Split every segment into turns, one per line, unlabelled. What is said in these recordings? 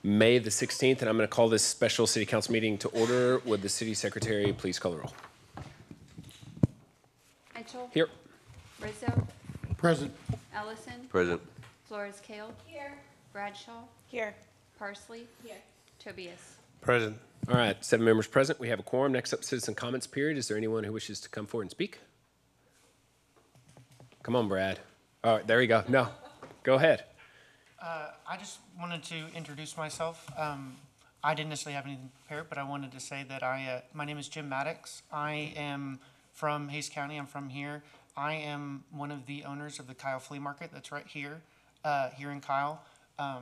May the 16th, and I'm going to call this special city council meeting to order. Would the city secretary please call the roll?
Mitchell.
Here.
Rizzo.
Present.
Ellison.
Present.
Flores Kale.
Here.
Bradshaw.
Here.
Parsley.
Here.
Tobias.
Present.
All right, 7 members present. We have a quorum. Next up, citizen comments period. Is there anyone who wishes to come forward and speak? Come on, Brad. All right, there you go. No, go ahead.
I just wanted to introduce myself. I didn't necessarily have anything prepared, but I wanted to say that my name is Jim Maddox. I am from Hays County. I'm from here. I am one of the owners of the Kyle Flea Market that's right here, here in Kyle. I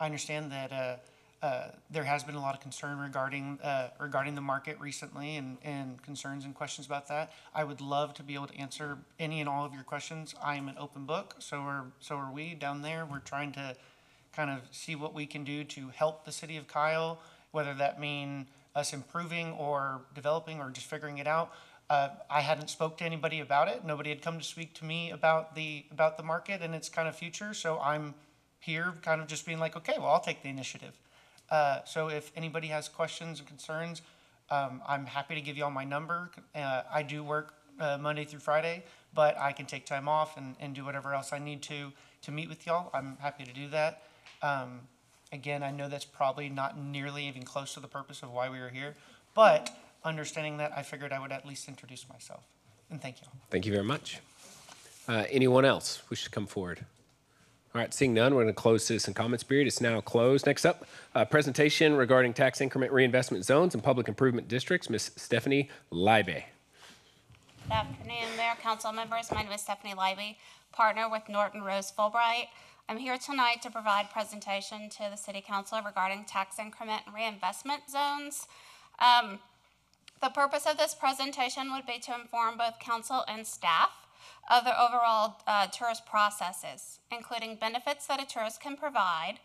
understand that there has been a lot of concern regarding the market recently and concerns and questions about that. I would love to be able to answer any and all of your questions. I am an open book, so are we down there. We're trying to kind of see what we can do to help the city of Kyle, whether that mean us improving or developing or just figuring it out. I hadn't spoke to anybody about it. Nobody had come to speak to me about the market and its kind of future. So I'm here kind of just being like, okay, well, I'll take the initiative. So if anybody has questions or concerns, I'm happy to give you all my number. I do work Monday through Friday, but I can take time off and do whatever else I need to meet with y'all. I'm happy to do that. Again, I know that's probably not nearly even close to the purpose of why we were here, but understanding that, I figured I would at least introduce myself. And thank you.
Thank you very much. Anyone else wish to come forward? All right, seeing none, we're going to close citizen comments period. It's now closed. Next up, presentation regarding tax increment reinvestment zones and public improvement districts. Ms. Stephanie Leibe.
Good afternoon, Mayor, Council members. My name is Stephanie Leibe, partner with Norton Rose Fulbright. I'm here tonight to provide presentation to the City Council regarding tax increment and reinvestment zones. The purpose of this presentation would be to inform both council and staff of the overall tourist processes, including benefits that a tourist can provide,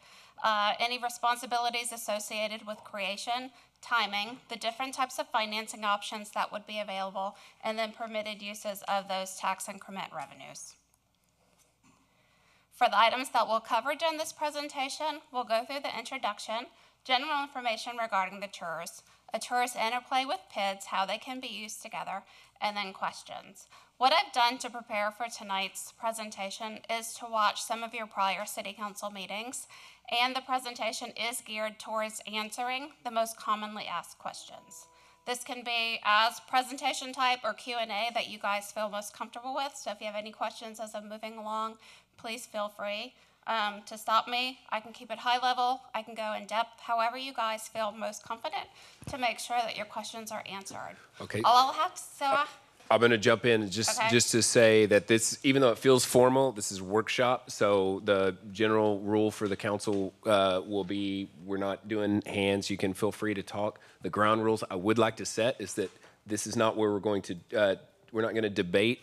any responsibilities associated with creation, timing, the different types of financing options that would be available, and then permitted uses of those tax increment revenues. For the items that we'll cover during this presentation, we'll go through the introduction, general information regarding the tours, a tourist interplay with PIDs, how they can be used together, and then questions. What I've done to prepare for tonight's presentation is to watch some of your prior City Council meetings, and the presentation is geared towards answering the most commonly asked questions. This can be as presentation type or Q&A that you guys feel most comfortable with, so if you have any questions as I'm moving along, please feel free to stop me. I can keep it high level, I can go in depth, however you guys feel most confident to make sure that your questions are answered.
Okay.
All I'll have to
I'm going to jump in just to say that this, even though it feels formal, this is workshop. So the general rule for the council will be we're not doing hands. You can feel free to talk. The ground rules I would like to set is that this is not where we're going to, we're not going to debate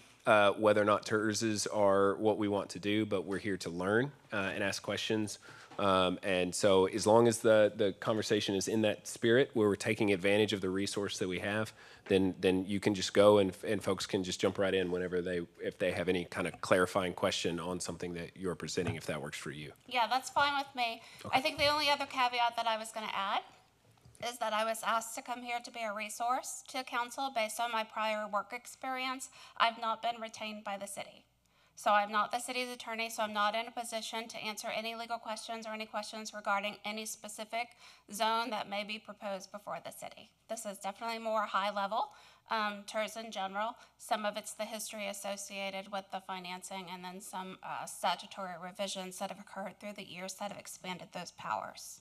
whether or not TERSs are what we want to do, but we're here to learn and ask questions. And so as long as the conversation is in that spirit where we're taking advantage of the resource that we have, then you can just go and folks can just jump right in whenever if they have any kind of clarifying question on something that you're presenting, if that works for you.
Yeah, that's fine with me. Okay. I think the only other caveat that I was going to add is that I was asked to come here to be a resource to council based on my prior work experience. I've not been retained by the city. So I'm not the city's attorney, so I'm not in a position to answer any legal questions or any questions regarding any specific zone that may be proposed before the city. This is definitely more high level, TERS in general. Some of it's the history associated with the financing and then some statutory revisions that have occurred through the years that have expanded those powers.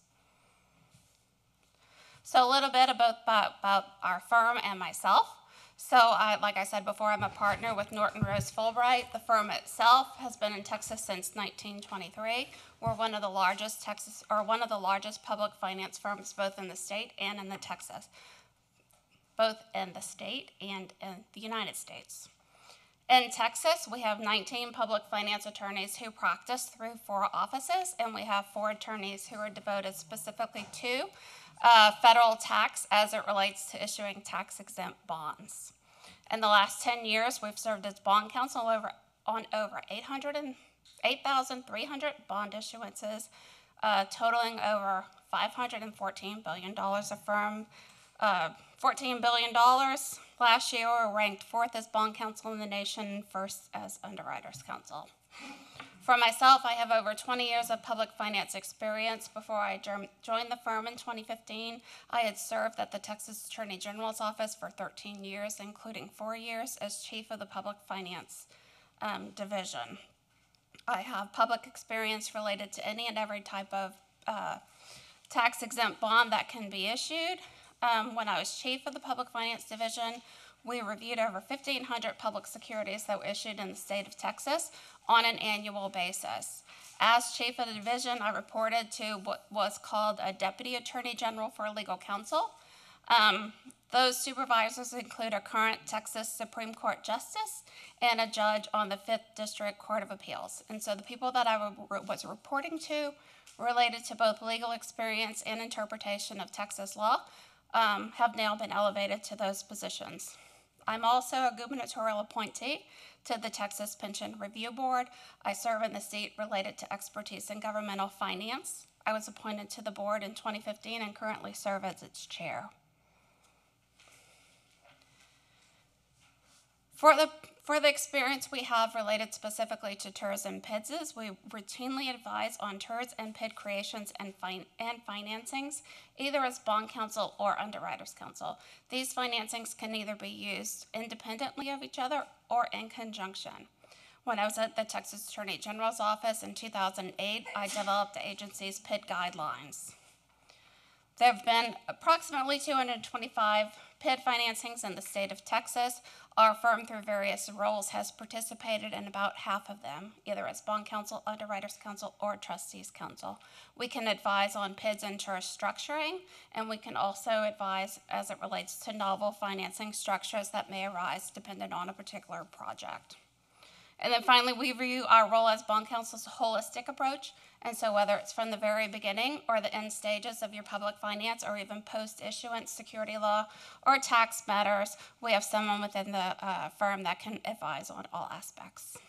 So a little bit about our firm and myself. So like I said before, I'm a partner with Norton Rose Fulbright. The firm itself has been in Texas since 1923. We're one of the largest public finance firms, both in the state and in the United States. In Texas, we have 19 public finance attorneys who practice through 4 offices, and we have 4 attorneys who are devoted specifically to federal tax as it relates to issuing tax-exempt bonds. In the last 10 years, we've served as bond counsel on over 8,300 bond issuances, totaling over $514 billion. $14 billion last year, we were ranked 4th as bond counsel in the nation, 1st as underwriters counsel. For myself, I have over 20 years of public finance experience. Before I joined the firm in 2015, I had served at the Texas Attorney General's office for 13 years, including 4 years as chief of the public finance division. I have public experience related to any and every type of tax-exempt bond that can be issued. When I was chief of the public finance division, we reviewed over 1,500 public securities that were issued in the state of Texas on an annual basis. As chief of the division, I reported to what was called a deputy attorney general for legal counsel. Those supervisors include a current Texas Supreme Court justice and a judge on the 5th District Court of Appeals. And so the people that I was reporting to related to both legal experience and interpretation of Texas law have now been elevated to those positions. I'm also a gubernatorial appointee to the Texas Pension Review Board. I serve in the seat related to expertise in governmental finance. I was appointed to the board in 2015 and currently serve as its chair. For the experience we have related specifically to TERS and PIDs, we routinely advise on TERS and PID creations and financings, either as bond counsel or underwriters counsel. These financings can either be used independently of each other or in conjunction. When I was at the Texas Attorney General's office in 2008, I developed the agency's PID guidelines. There have been approximately 225 PID financings in the state of Texas. Our firm, through various roles, has participated in about half of them, either as bond counsel, underwriters counsel, or trustees counsel. We can advise on PIDs and TERS structuring, and we can also advise as it relates to novel financing structures that may arise depending on a particular project. And then finally, we view our role as bond counsel's holistic approach. And so whether it's from the very beginning or the end stages of your public finance or even post-issuance security law or tax matters, we have someone within the firm that can advise on all aspects.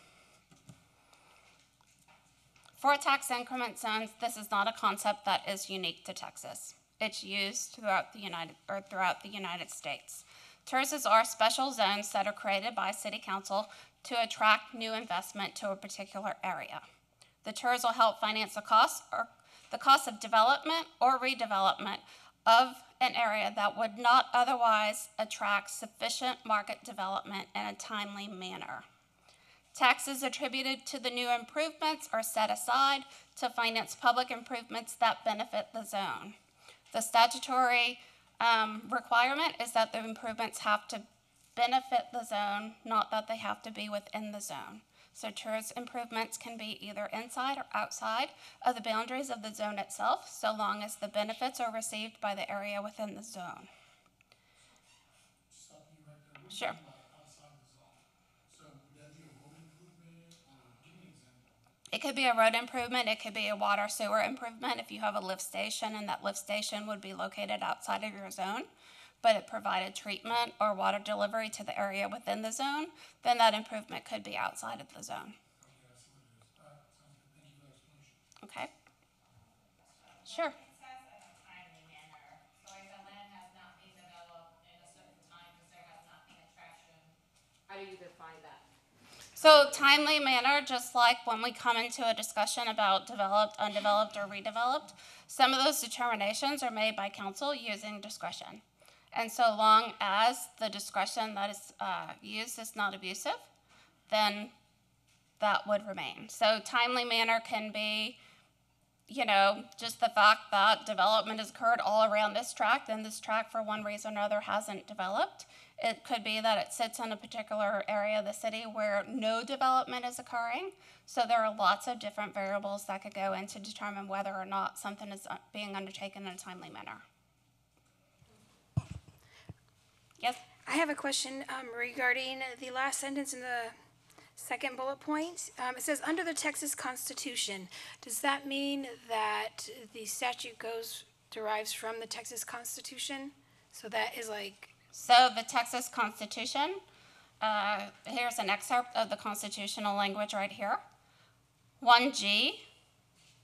For tax increment zones, this is not a concept that is unique to Texas. It's used throughout the United States. TERSs are special zones that are created by City Council to attract new investment to a particular area. The TERS will help finance the cost of development or redevelopment of an area that would not otherwise attract sufficient market development in a timely manner. Taxes attributed to the new improvements are set aside to finance public improvements that benefit the zone. The statutory requirement is that the improvements have to benefit the zone, not that they have to be within the zone. So TERS improvements can be either inside or outside of the boundaries of the zone itself, so long as the benefits are received by the area within the zone. Sure. It could be a road improvement, it could be a water sewer improvement if you have a lift station and that lift station would be located outside of your zone, but it provided treatment or water delivery to the area within the zone, then that improvement could be outside of the zone. Okay. Sure.
It says in a timely manner, so if the land has not been developed in a certain time because there has not been a traction, how do you define that?
So timely manner, just like when we come into a discussion about developed, undeveloped, or redeveloped, some of those determinations are made by council using discretion. And so long as the discretion that is used is not abusive, then that would remain. So timely manner can be, just the fact that development has occurred all around this tract, and this tract for one reason or another hasn't developed. It could be that it sits in a particular area of the city where no development is occurring. So there are lots of different variables that could go in to determine whether or not something is being undertaken in a timely manner. Yes?
I have a question regarding the last sentence in the second bullet point. It says, under the Texas Constitution. Does that mean that the statute derives from the Texas Constitution? So that is like...
So the Texas Constitution, here's an excerpt of the constitutional language right here. 1G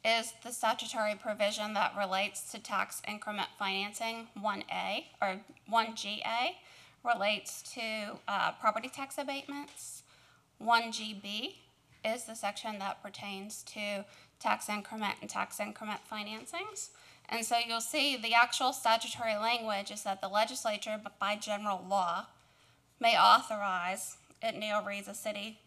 is the statutory provision that relates to tax increment financing, 1A, or 1GA, relates to property tax abatements. 1GB is the section that pertains to tax increment and tax increment financings. And so you'll see the actual statutory language is that the legislature, by general law, may authorize, it now reads a city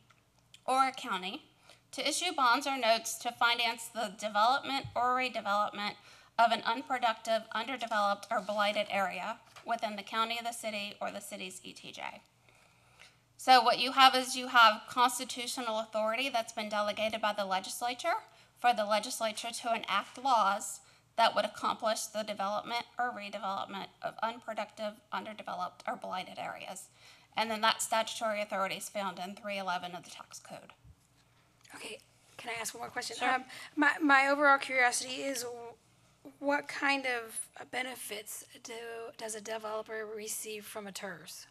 or a county, to issue bonds or notes to finance the development or redevelopment of an unproductive, underdeveloped, or blighted area within the county, the city, or the city's ETJ. So what you have is you have constitutional authority that's been delegated by the legislature for the legislature to enact laws that would accomplish the development or redevelopment of unproductive, underdeveloped, or blighted areas. And then that statutory authority is found in 311 of the tax code.
Okay, can I ask one more question?
Sure.
My overall curiosity is what kind of benefits does a developer receive from a TERS?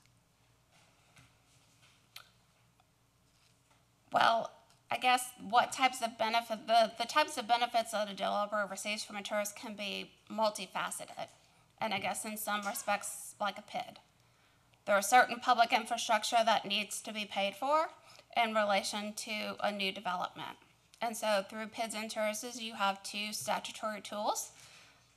Well, I guess what types of benefit, the types of benefits that a developer receives from a TERS can be multifaceted. And I guess in some respects, like a PID. There are certain public infrastructure that needs to be paid for in relation to a new development. And so through PIDs and TERSs, you have two statutory tools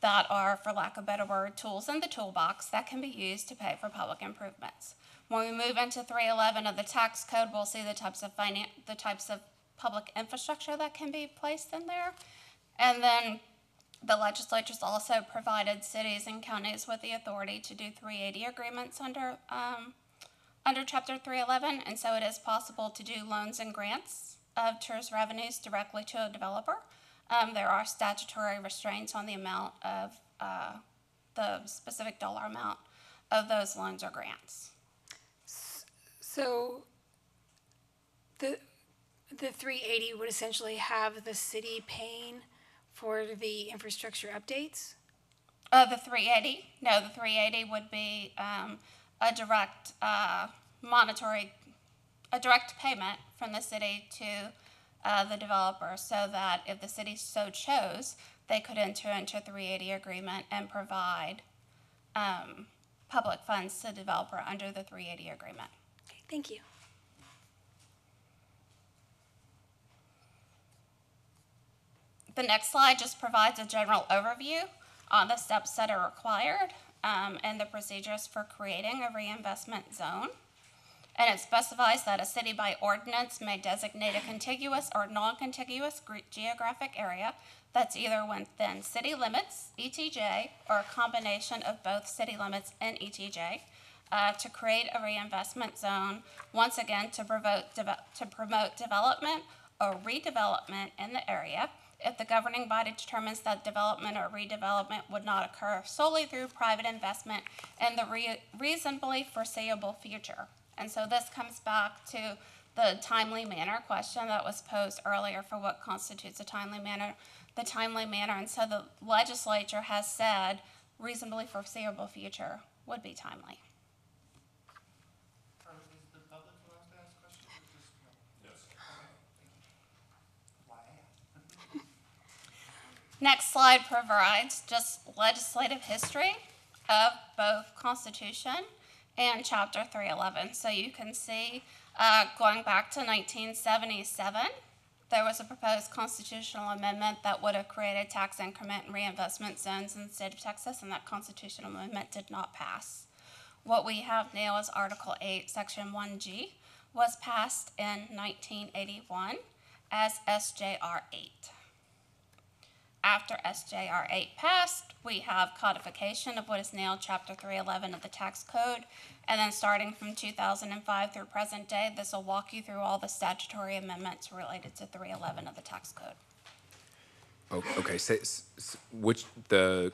that are, for lack of a better word, tools in the toolbox that can be used to pay for public improvements. When we move into 311 of the tax code, we'll see the types of public infrastructure that can be placed in there. And then the legislature's also provided cities and counties with the authority to do 380 agreements under Chapter 311, and so it is possible to do loans and grants of TERS revenues directly to a developer. There are statutory restraints on the amount of the specific dollar amount of those loans or grants.
So the 380 would essentially have the city paying for the infrastructure updates?
The 380? No, the 380 would be a direct payment from the city to the developer, so that if the city so chose, they could enter into a 380 agreement and provide public funds to the developer under the 380 agreement.
Okay, thank you.
The next slide just provides a general overview on the steps that are required and the procedures for creating a reinvestment zone. And it specifies that a city by ordinance may designate a contiguous or non-contiguous geographic area that's either within city limits, ETJ, or a combination of both city limits and ETJ, to create a reinvestment zone, once again to promote development or redevelopment in the area if the governing body determines that development or redevelopment would not occur solely through private investment in the reasonably foreseeable future. And so this comes back to the timely manner question that was posed earlier for what constitutes a timely manner, the timely manner. And so the legislature has said reasonably foreseeable future would be timely.
Is the public allowed to ask questions or just? Yes.
Next slide provides just legislative history of both Constitution and Chapter 311. So you can see going back to 1977, there was a proposed constitutional amendment that would have created tax increment and reinvestment zones in the state of Texas, and that constitutional amendment did not pass. What we have now is Article 8, Section 1G, was passed in 1981 as SJR 8. After SJR 8 passed, we have codification of what is now Chapter 311 of the tax code, and then starting from 2005 through present day, this will walk you through all the statutory amendments related to 311 of the tax code.
Oh, okay, which the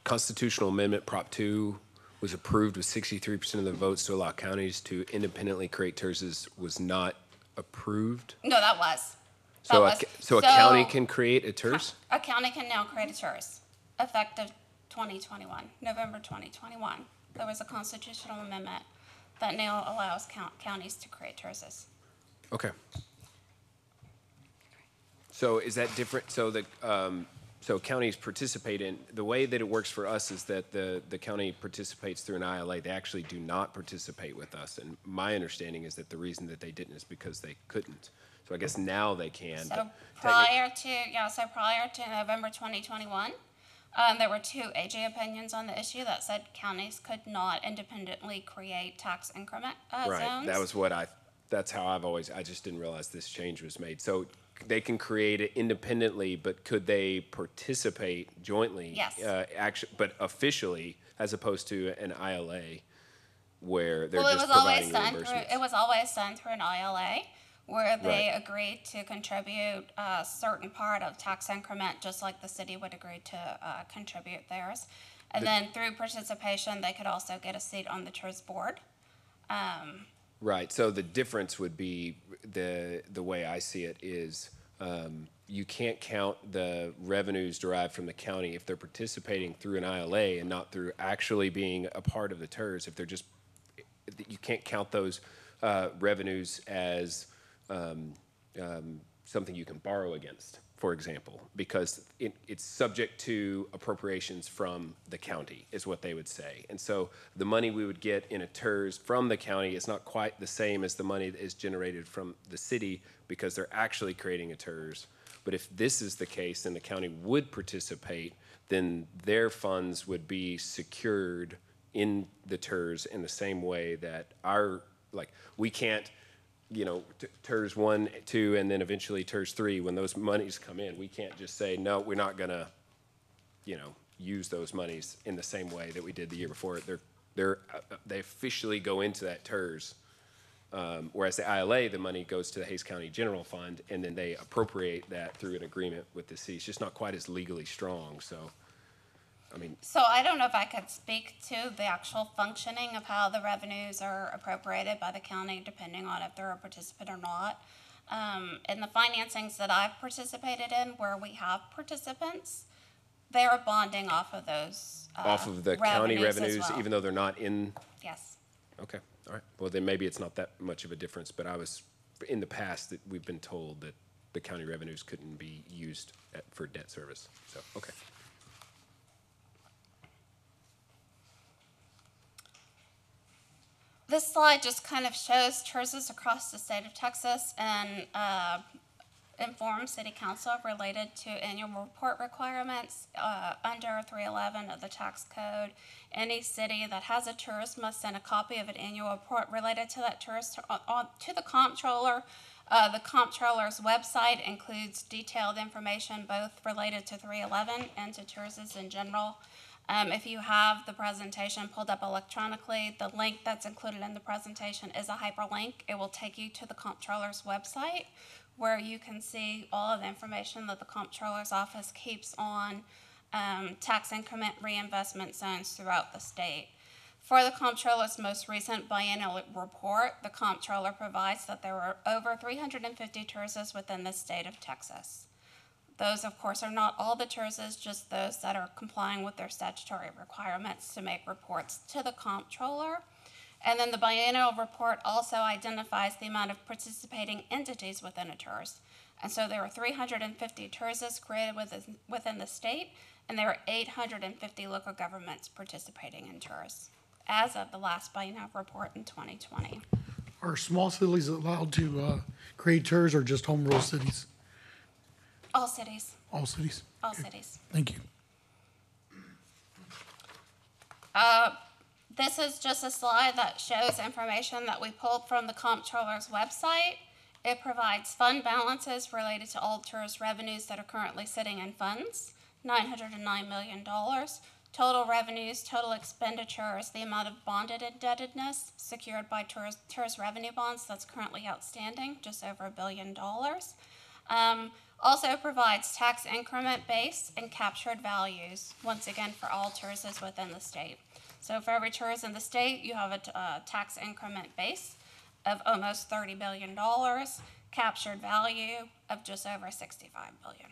constitutional amendment, Prop 2, was approved with 63% of the votes to allow counties to independently create TERSs was not approved?
No, that was.
So a county can create a TERS?
A county can now create a TERS, effective 2021, November 2021. There was a constitutional amendment that now allows counties to create TERSs.
Okay. So is that different? So so counties participate in, the way that it works for us is that the county participates through an ILA. They actually do not participate with us. And my understanding is that the reason that they didn't is because they couldn't. So I guess now they can.
So
but
prior to November 2021, there were 2 AG opinions on the issue that said counties could not independently create tax increment
Right,
zones.
that was that's how I just didn't realize this change was made. So they can create it independently, but could they participate jointly?
Yes.
But officially, as opposed to an ILA, where they're
Well,
just providing
it
reimbursements.
was always done through an ILA, where they agreed to contribute a certain part of tax increment, just like the city would agree to contribute theirs. And then through participation, they could also get a seat on the TERS board.
Right, so the difference would be, the way I see it is, you can't count the revenues derived from the county if they're participating through an ILA and not through actually being a part of the TERS. If they're just, you can't count those revenues as something you can borrow against, for example, because it's subject to appropriations from the county, is what they would say. And so the money we would get in a TERS from the county is not quite the same as the money that is generated from the city, because they're actually creating a TERS. But if this is the case, then the county would participate, then their funds would be secured in the TERS in the same way that we can't, TERS 1, 2, and then eventually TERS 3, when those monies come in, we can't just say, no, we're not gonna, use those monies in the same way that we did the year before. They officially go into that TERS, whereas the ILA, the money goes to the Hays County General Fund, and then they appropriate that through an agreement with the city. It's just not quite as legally strong, so,
So I don't know if I could speak to the actual functioning of how the revenues are appropriated by the county, depending on if they're a participant or not. In the financings that I've participated in, where we have participants, they are bonding off of those
off of the county
as
revenues,
well.
even though they're not in.
Yes.
Okay, all right. Well, then maybe it's not that much of a difference, but in the past, that we've been told that the county revenues couldn't be used for debt service, so, okay.
This slide just kind of shows TERSs across the state of Texas and informs City Council related to annual report requirements under 311 of the tax code. Any city that has a TERS must send a copy of an annual report related to that TERS to the comptroller. The comptroller's website includes detailed information both related to 311 and to TERSs in general. If you have the presentation pulled up electronically, the link that's included in the presentation is a hyperlink. It will take you to the comptroller's website, where you can see all of the information that the comptroller's office keeps on tax increment reinvestment zones throughout the state. For the comptroller's most recent biennial report, the comptroller provides that there were over 350 TERSs within the state of Texas. Those, of course, are not all the TERSs, just those that are complying with their statutory requirements to make reports to the comptroller. And then the biennial report also identifies the amount of participating entities within a TERS. And so there are 350 TERSs created within the state, and there are 850 local governments participating in TERS as of the last biennial report in 2020.
Are small cities allowed to create TERS, or just home rule cities?
All cities.
All cities?
All cities.
Thank you.
This is just a slide that shows information that we pulled from the comptroller's website. It provides fund balances related to all TERS revenues that are currently sitting in funds, $909 million. Total revenues, total expenditures, the amount of bonded indebtedness secured by TERS revenue bonds that's currently outstanding, just over $1 billion. Also provides tax increment base and captured values, once again for all TERSs within the state. So for every TERS in the state, you have a tax increment base of almost $30 billion, captured value of just over $65 billion.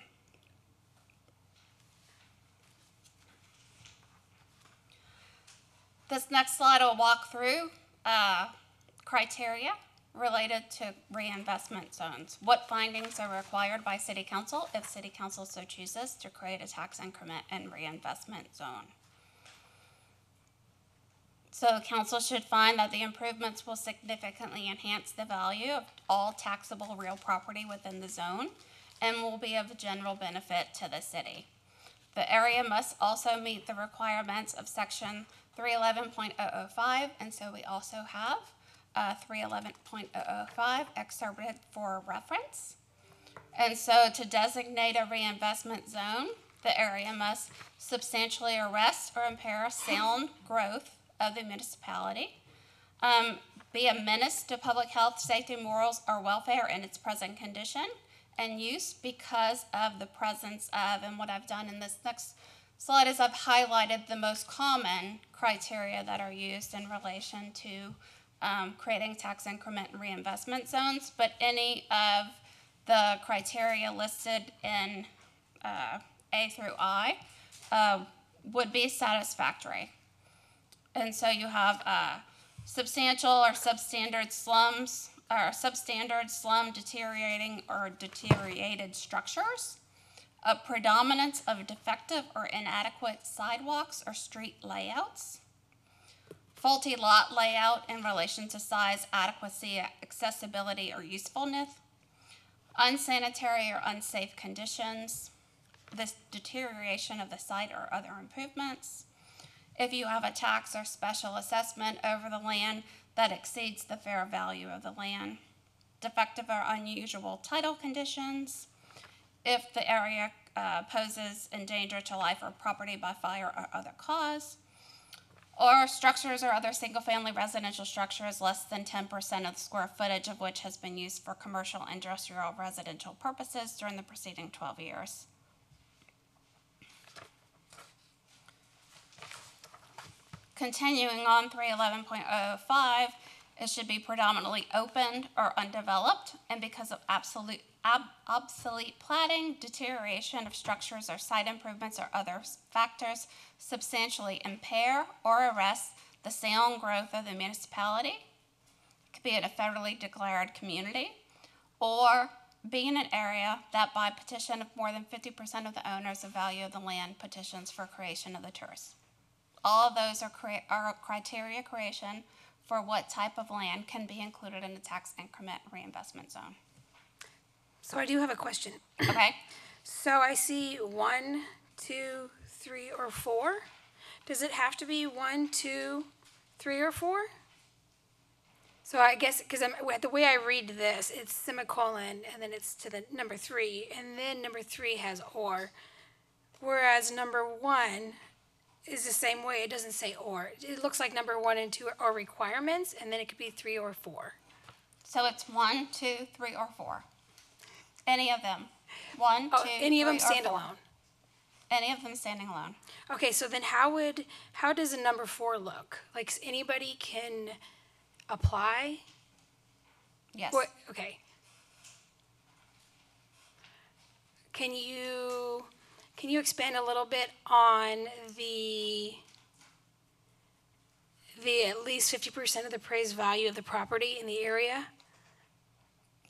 This next slide will walk through criteria related to reinvestment zones. What findings are required by City Council if City Council so chooses to create a tax increment and reinvestment zone? So council should find that the improvements will significantly enhance the value of all taxable real property within the zone and will be of general benefit to the city. The area must also meet the requirements of section 311.005, and so we also have 311.005 excerpted for reference. And so to designate a reinvestment zone, the area must substantially arrest or impair sound growth of the municipality, be a menace to public health, safety, morals, or welfare in its present condition and use because of the presence of, and what I've done in this next slide is I've highlighted the most common criteria that are used in relation to creating tax increment and reinvestment zones, but any of the criteria listed in A through I would be satisfactory. And so you have substantial or substandard slums, or substandard slum deteriorating or deteriorated structures, a predominance of defective or inadequate sidewalks or street layouts, faulty lot layout in relation to size, adequacy, accessibility, or usefulness, unsanitary or unsafe conditions, this deterioration of the site or other improvements, if you have a tax or special assessment over the land that exceeds the fair value of the land, defective or unusual title conditions, if the area poses in danger to life or property by fire or other cause, or structures or other single-family residential structures less than 10% of the square footage of which has been used for commercial, industrial, residential purposes during the preceding 12 years. Continuing on 311.005, it should be predominantly open or undeveloped, and because of obsolete platting, deterioration of structures or site improvements or other factors substantially impair or arrest the sound growth of the municipality. It could be in a federally declared community, or be in an area that by petition of more than 50% of the owners of value of the land petitions for creation of the TERS. All of those are criteria creation for what type of land can be included in the tax increment reinvestment zone.
So I do have a question.
Okay?
So I see 1, 2, 3, or 4. Does it have to be 1, 2, 3, or 4? So I guess, because the way I read this, it's semicolon, and then it's to the number 3, and then number 3 has or. Whereas number 1 is the same way, it doesn't say or. It looks like number 1 and 2 are requirements, and then it could be 3 or 4.
So it's 1, 2, 3, or 4. Any of them. 1, 2,
any of them
3, or 4.
standalone.
Any of them standing alone.
Okay, so then how does a number 4 look? Like anybody can apply?
Yes.
What, okay. Can you expand a little bit on the at least 50% of the appraised value of the property in the area?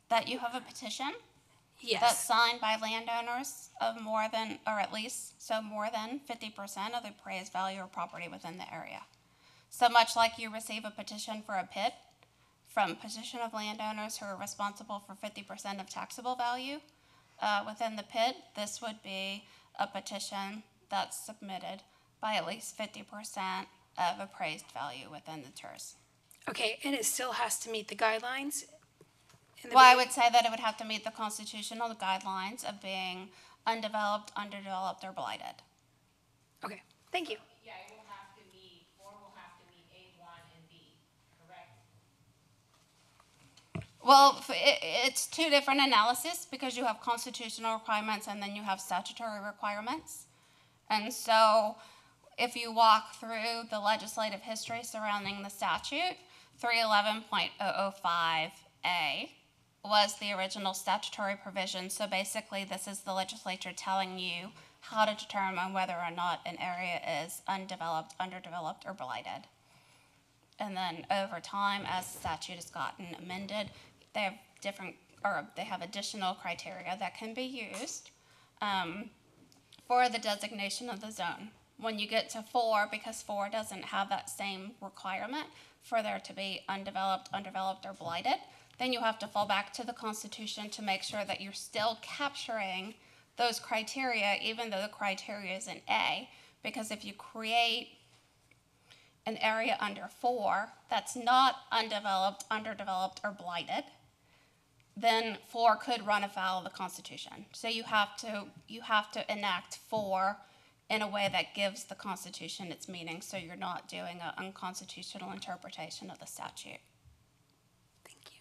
That you have a petition
Yes.
that's signed by landowners of more than, or at least, so more than 50% of the appraised value of property within the area. So much like you receive a petition for a pit from petition of landowners who are responsible for 50% of taxable value within the pit, this would be a petition that's submitted by at least 50% of appraised value within the TERS.
Okay, and it still has to meet the guidelines?
Well, I would say that it would have to meet the constitutional guidelines of being undeveloped, underdeveloped, or blighted.
Okay, thank you.
Yeah, it will have to meet, or will have to meet A1 and B, correct?
Well, it's two different analyses because you have constitutional requirements and then you have statutory requirements. And so if you walk through the legislative history surrounding the statute, 311.005A was the original statutory provision. So basically this is the legislature telling you how to determine whether or not an area is undeveloped, underdeveloped, or blighted. And then over time, as the statute has gotten amended, they have they have additional criteria that can be used for the designation of the zone. When you get to 4, because 4 doesn't have that same requirement for there to be undeveloped, underdeveloped, or blighted, then you have to fall back to the Constitution to make sure that you're still capturing those criteria, even though the criteria is in A. Because if you create an area under 4 that's not undeveloped, underdeveloped, or blighted, then 4 could run afoul of the Constitution. So you have to enact 4 in a way that gives the Constitution its meaning, so you're not doing an unconstitutional interpretation of the statute.
Thank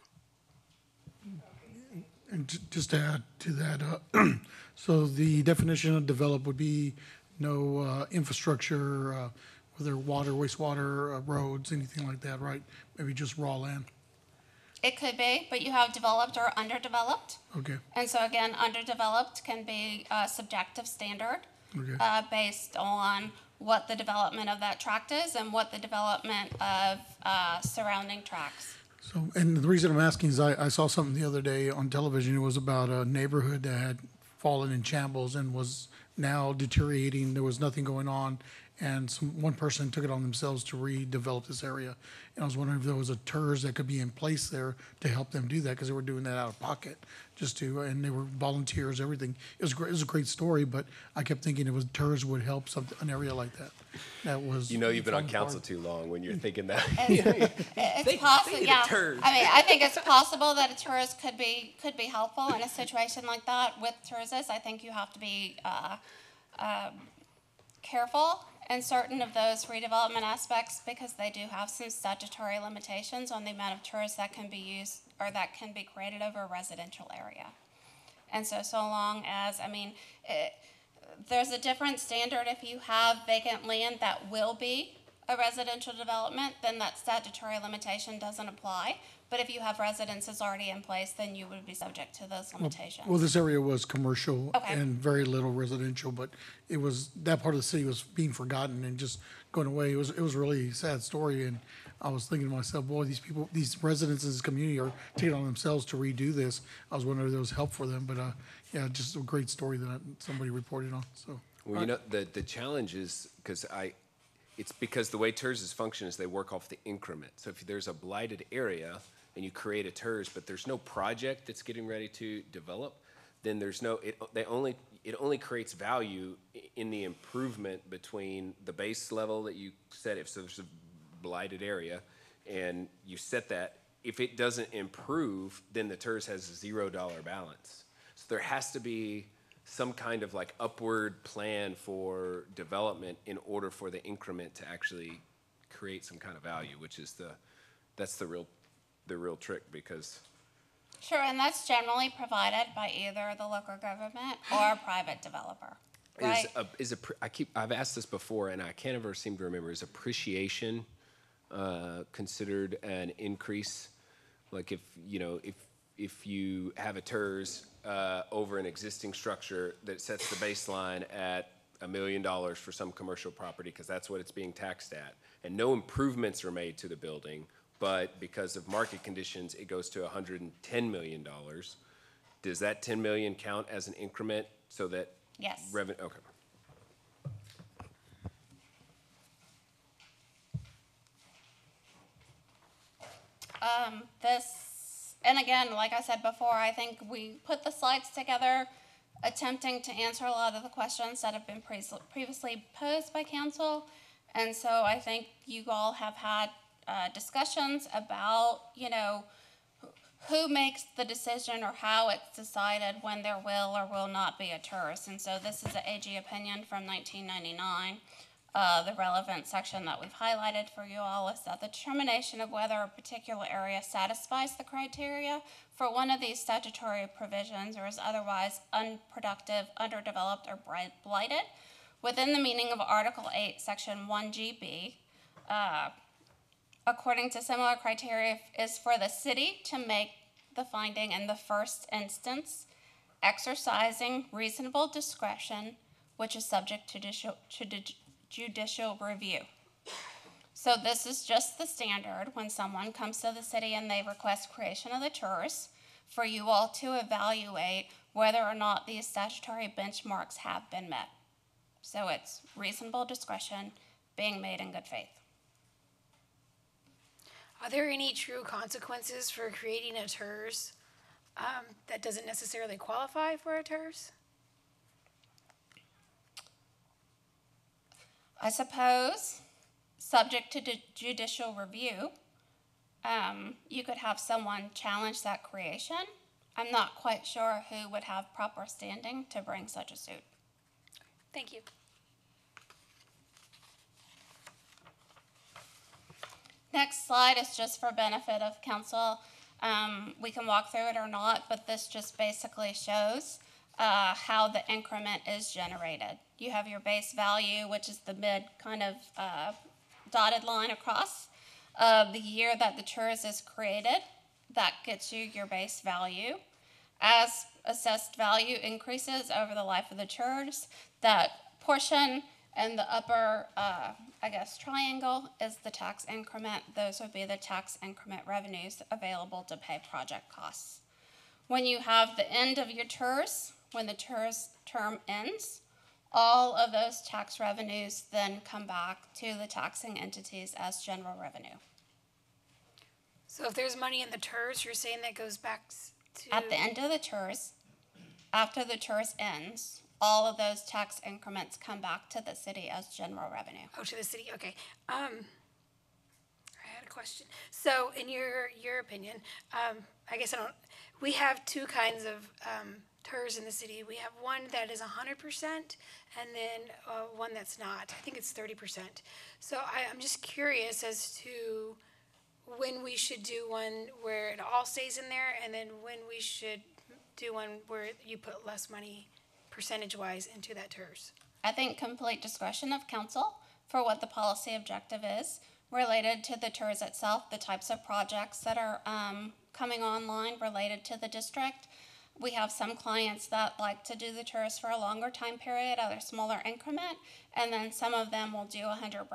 you.
And just to add to that, so the definition of develop would be no infrastructure, whether water, wastewater, roads, anything like that, right? Maybe just raw land.
It could be, but you have developed or underdeveloped.
Okay,
And so again, underdeveloped can be a subjective standard
okay.
based on what the development of that tract is and what the development of surrounding tracts.
So, and the reason I'm asking is I saw something the other day on television. It was about a neighborhood that had fallen in shambles and was now deteriorating. There was nothing going on. And one person took it on themselves to redevelop this area. And I was wondering if there was a TERS that could be in place there to help them do that, because they were doing that out of pocket and they were volunteers, everything. It was great. It was a great story, but I kept thinking it was TERS would help an area like that. That was.
You know you've been on council too long when you're thinking that.
It's possible,
need a
yeah.
TERS.
I mean, I think it's possible that a tourist could be helpful in a situation like that. With tourists, I think you have to be careful in certain of those redevelopment aspects, because they do have some statutory limitations on the amount of tourists that can be used or that can be created over a residential area. And so long as, there's a different standard if you have vacant land that will be a residential development, then that statutory limitation doesn't apply. But if you have residences already in place, then you would be subject to those limitations.
Well, this area was commercial
Okay.
and very little residential, but it was, that part of the city was being forgotten and just going away. It was really a sad story, and I was thinking to myself, boy, these residents in this community are taking it on themselves to redo this. I was wondering if there was help for them, but yeah, just a great story that somebody reported on, so.
Well, you know, the challenge is, it's because the way TERSs function is they work off the increment. So if there's a blighted area and you create a TERS, but there's no project that's getting ready to develop, then it only creates value in the improvement between the base level that you set. If so there's a blighted area and you set that, if it doesn't improve, then the TERS has a $0 balance. So there has to be some kind of like upward plan for development in order for the increment to actually create some kind of value, which is that's the real trick, because
Sure, and that's generally provided by either the local government or a private developer, right?
I've asked this before and I can't ever seem to remember, is appreciation considered an increase? Like if you have a TERS over an existing structure that sets the baseline at $1 million for some commercial property, because that's what it's being taxed at, and no improvements are made to the building, but because of market conditions, it goes to $110 million. Does that 10 million count as an increment so that?
Yes.
Revenue, okay.
And again, like I said before, I think we put the slides together attempting to answer a lot of the questions that have been previously posed by council. And so I think you all have had discussions about, who makes the decision or how it's decided when there will or will not be a TERS. And so this is an AG opinion from 1999. The relevant section that we've highlighted for you all is that the determination of whether a particular area satisfies the criteria for one of these statutory provisions or is otherwise unproductive, underdeveloped, or blighted within the meaning of Article 8, Section 1GB, according to similar criteria, is for the city to make the finding in the first instance, exercising reasonable discretion, which is subject to judicial review. So this is just the standard when someone comes to the city and they request creation of the TERS for you all to evaluate whether or not these statutory benchmarks have been met. So it's reasonable discretion being made in good faith.
Are there any true consequences for creating a TERS that doesn't necessarily qualify for a TERS?
I suppose, subject to judicial review, you could have someone challenge that creation. I'm not quite sure who would have proper standing to bring such a suit.
Thank you.
Next slide is just for benefit of council. We can walk through it or not, but this just basically shows how the increment is generated. You have your base value, which is the mid kind of dotted line across the year that the TERS is created. That gets you your base value. As assessed value increases over the life of the TERS, that portion in the upper, triangle is the tax increment. Those would be the tax increment revenues available to pay project costs. When you have the end of your TERS, when the TERS term ends, all of those tax revenues then come back to the taxing entities as general revenue.
So if there's money in the TERS, you're saying that goes back to?
At the end of the TERS, after the TERS ends, all of those tax increments come back to the city as general revenue.
Oh, to the city, okay. I had a question. So in your opinion, I guess we have two kinds of TERS in the city. We have one that is 100% and then one that's not. I think it's 30%. So I'm just curious as to when we should do one where it all stays in there and then when we should do one where you put less money percentage-wise into that TERS.
I think complete discretion of council for what the policy objective is related to the TERS itself, the types of projects that are coming online related to the district. We have some clients that like to do the TERS for a longer time period at a smaller increment, and then some of them will do 100%,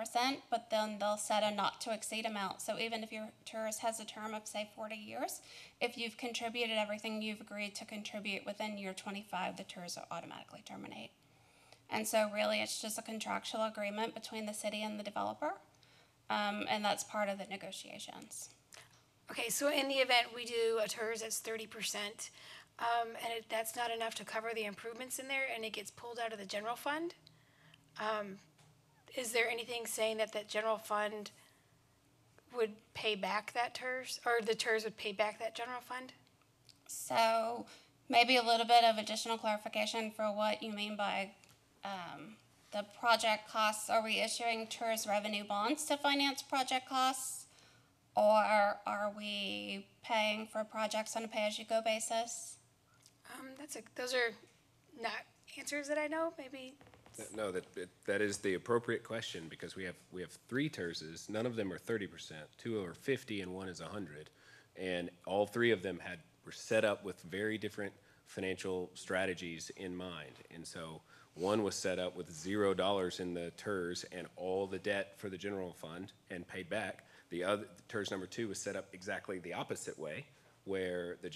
but then they'll set a not to exceed amount. So even if your TERS has a term of, say, 40 years, if you've contributed everything you've agreed to contribute within year 25, the TERS will automatically terminate. And so really it's just a contractual agreement between the city and the developer, and that's part of the negotiations.
Okay, so in the event we do a TERS that's 30%, and that's not enough to cover the improvements in there, and it gets pulled out of the general fund, is there anything saying that that general fund would pay back that TERS, or the TERS would pay back that general fund?
So maybe a little bit of additional clarification for what you mean by the project costs. Are we issuing TERS revenue bonds to finance project costs, or are we paying for projects on a pay-as-you-go basis?
Those are not answers that I know, maybe.
No, that is the appropriate question, because we have three TERSs. None of them are 30%. Two are 50 and one is 100. And all three of them were set up with very different financial strategies in mind. And so one was set up with $0 in the TERS and all the debt for the general fund and paid back. The other, TERS number 2, was set up exactly the opposite way, where the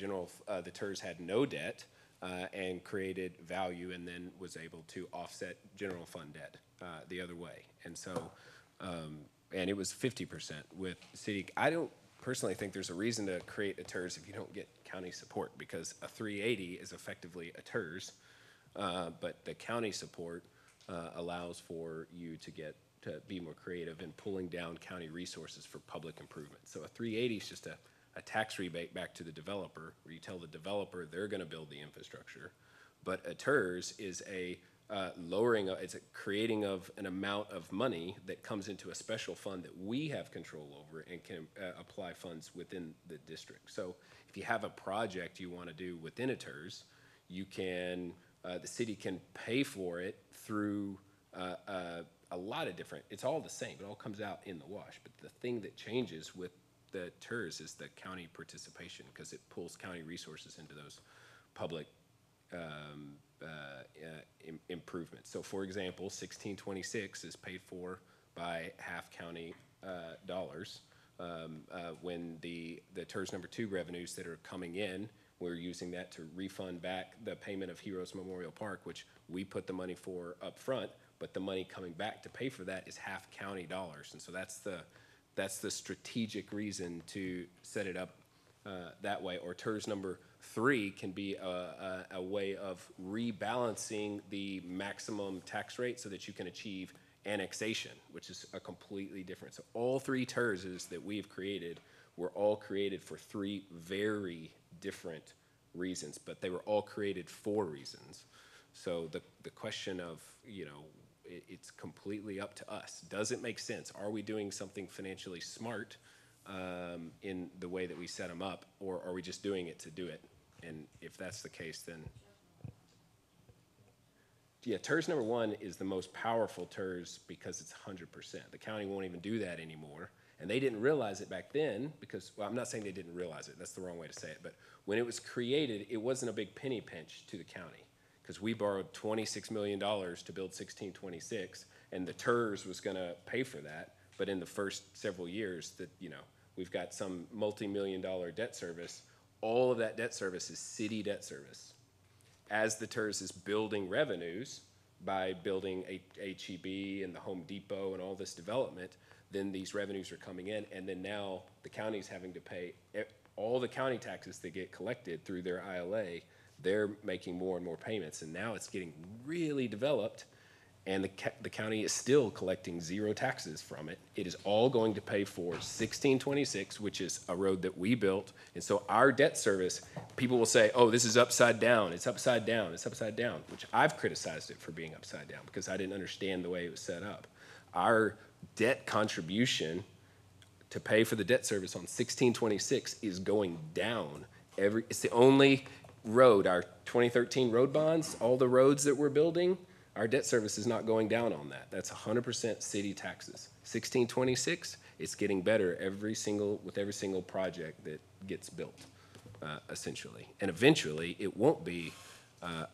TERS had no debt and created value, and then was able to offset general fund debt the other way. And so, and it was 50% with city. I don't personally think there's a reason to create a TERS if you don't get county support, because a 380 is effectively a TERS, but the county support allows for you to be more creative in pulling down county resources for public improvement. So a 380 is just a tax rebate back to the developer, where you tell the developer they're going to build the infrastructure. But a TERS is a it's a creating of an amount of money that comes into a special fund that we have control over and can apply funds within the district. So if you have a project you want to do within a TERS, you can, the city can pay for it through a lot of different, it's all the same, it all comes out in the wash. But the thing that changes with the TERS is the county participation, because it pulls county resources into those public improvements. So for example, 1626 is paid for by half county dollars. When the TERS number 2 revenues that are coming in, we're using that to refund back the payment of Heroes Memorial Park, which we put the money for up front, but the money coming back to pay for that is half county dollars. And so that's the strategic reason to set it up that way. Or TERS number 3 can be a way of rebalancing the maximum tax rate so that you can achieve annexation, which is a completely different. So all 3 TERSs that we've created were all created for 3 very different reasons, but they were all created for reasons. So the question of, it's completely up to us. Does it make sense? Are we doing something financially smart in the way that we set them up, or are we just doing it to do it? And if that's the case, then yeah, TERS number 1 is the most powerful TERS because it's 100%. The county won't even do that anymore. And they didn't realize it back then because, well, I'm not saying they didn't realize it. That's the wrong way to say it. But when it was created, it wasn't a big penny pinch to the county because we borrowed $26 million to build 1626, and the TERS was going to pay for that. But in the first several years that, we've got some multi-million-dollar debt service. All of that debt service is city debt service. As the TERS is building revenues by building HEB and the Home Depot and all this development, then these revenues are coming in, and then now the county's having to pay all the county taxes that get collected through their ILA. They're making more and more payments, and now it's getting really developed, and the county is still collecting 0 taxes from it. It is all going to pay for 1626, which is a road that we built. And so our debt service, people will say, oh, this is upside down, it's upside down, it's upside down, which I've criticized it for being upside down because I didn't understand the way it was set up. Our debt contribution to pay for the debt service on 1626 is going down. It's the only road, our 2013 road bonds, all the roads that we're building, our debt service is not going down on that. That's 100% city taxes. 1626, it's getting better with every single project that gets built, essentially. And eventually, it won't be